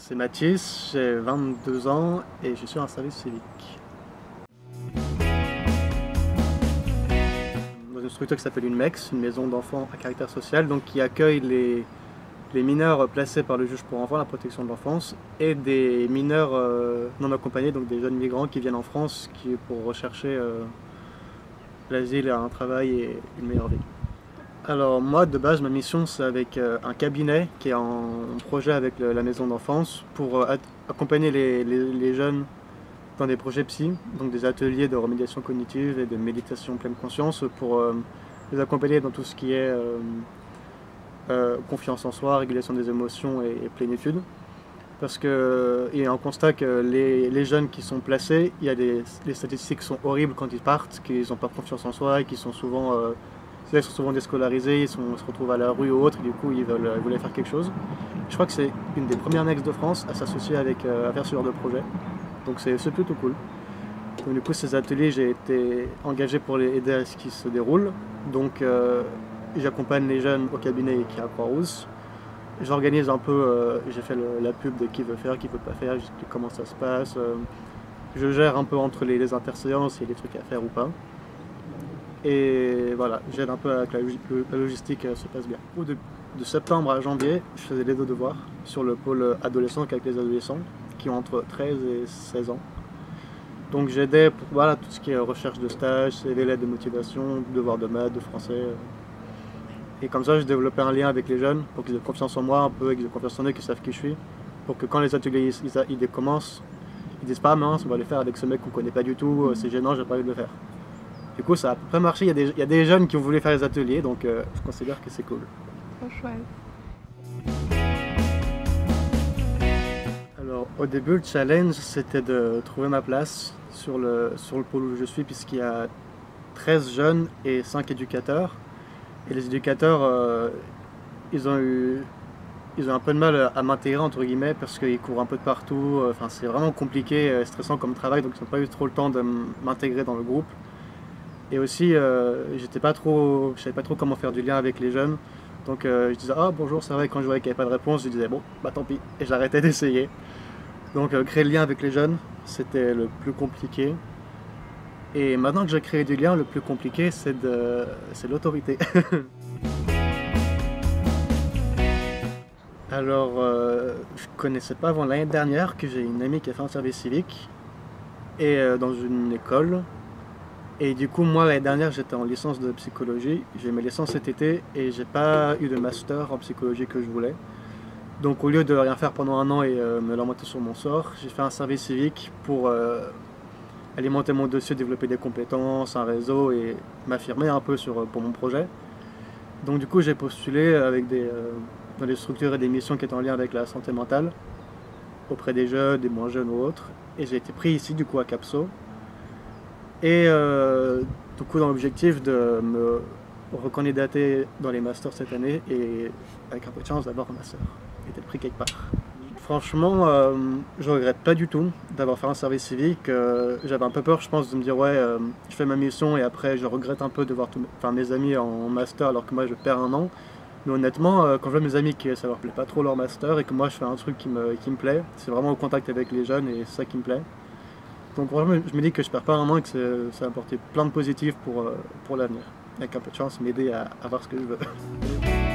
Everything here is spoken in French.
C'est Mathis, j'ai 22 ans et je suis en service civique. Dans une structure qui s'appelle une MEX, une maison d'enfants à caractère social, donc qui accueille les mineurs placés par le juge pour enfants, la protection de l'enfance, et des mineurs non accompagnés, donc des jeunes migrants qui viennent en France pour rechercher l'asile, un travail et une meilleure vie. Alors moi de base ma mission c'est avec un cabinet qui est en projet avec la maison d'enfance pour accompagner les jeunes dans des projets psy, donc des ateliers de remédiation cognitive et de méditation pleine conscience pour les accompagner dans tout ce qui est confiance en soi, régulation des émotions et plénitude. Parce qu'il y a un constat que les jeunes qui sont placés, les statistiques sont horribles quand ils partent, qu'ils n'ont pas confiance en soi et qu'ils sont souvent ils sont souvent déscolarisés, ils se retrouvent à la rue ou autre, et du coup ils voulaient faire quelque chose. Je crois que c'est une des premières MEX de France à s'associer à faire ce genre de projet. Donc c'est plutôt cool. Donc du coup ces ateliers, j'ai été engagé pour les aider à ce qu'ils se déroulent. Donc j'accompagne les jeunes au cabinet qui est à Croix-Rousse. J'organise un peu, j'ai fait la pub de qui veut faire, qui veut pas faire, j'explique comment ça se passe. Je gère un peu entre les interséances, s'il y a des trucs à faire ou pas. Et voilà, j'aide un peu avec la logistique, se passe bien. De septembre à janvier, je faisais les deux devoirs sur le pôle adolescent avec les adolescents qui ont entre 13 et 16 ans. Donc j'aidais pour voilà, tout ce qui est recherche de stage, CV, lettres de motivation, devoirs de maths, de français. Et comme ça, je développais un lien avec les jeunes pour qu'ils aient confiance en moi un peu, qu'ils aient confiance en eux, qu'ils savent qui je suis. Pour que quand les ateliers ils commencent, ils disent pas mince, on va les faire avec ce mec qu'on connaît pas du tout, c'est gênant, j'ai pas envie de le faire. Du coup, ça a à peu près marché. Il y a des jeunes qui ont voulu faire les ateliers, donc je considère que c'est cool. Trop chouette. Alors, au début, le challenge, c'était de trouver ma place sur le pôle où je suis, puisqu'il y a 13 jeunes et 5 éducateurs. Et les éducateurs, ils ont un peu de mal à m'intégrer, entre guillemets, parce qu'ils courent un peu de partout. Enfin, c'est vraiment compliqué, stressant comme travail, donc ils n'ont pas eu trop le temps de m'intégrer dans le groupe. Et aussi, je savais pas trop comment faire du lien avec les jeunes. Donc je disais ah bonjour, c'est vrai, quand je voyais qu'il n'y avait pas de réponse, je disais bon bah tant pis, et j'arrêtais d'essayer. Donc créer le lien avec les jeunes, c'était le plus compliqué. Et maintenant que j'ai créé du lien, le plus compliqué c'est l'autorité. Alors je connaissais pas avant l'année dernière que j'ai une amie qui a fait un service civique et dans une école. Et du coup, moi, l'année dernière, j'étais en licence de psychologie. J'ai mes licences cet été et j'ai pas eu de master en psychologie que je voulais. Donc, au lieu de rien faire pendant un an et me lamenter sur mon sort, j'ai fait un service civique pour alimenter mon dossier, développer des compétences, un réseau et m'affirmer un peu pour mon projet. Donc, du coup, j'ai postulé dans des structures et des missions qui étaient en lien avec la santé mentale, auprès des jeunes, des moins jeunes ou autres. Et j'ai été pris ici, du coup, à Capso. Et du coup dans l'objectif de me recandidater dans les masters cette année et avec un peu de chance d'avoir un master et d'être pris quelque part. Franchement, je regrette pas du tout d'avoir fait un service civique. J'avais un peu peur, je pense, de me dire ouais, je fais ma mission et après je regrette un peu de voir mes amis en master alors que moi je perds un an. Mais honnêtement, quand je vois mes amis qui ça leur plaît pas trop leur master et que moi je fais un truc qui me plaît, c'est vraiment au contact avec les jeunes et c'est ça qui me plaît. Donc vraiment, je me dis que je perds pas un an et que ça va apporter plein de positifs pour l'avenir. Avec un peu de chance, m'aider à voir ce que je veux.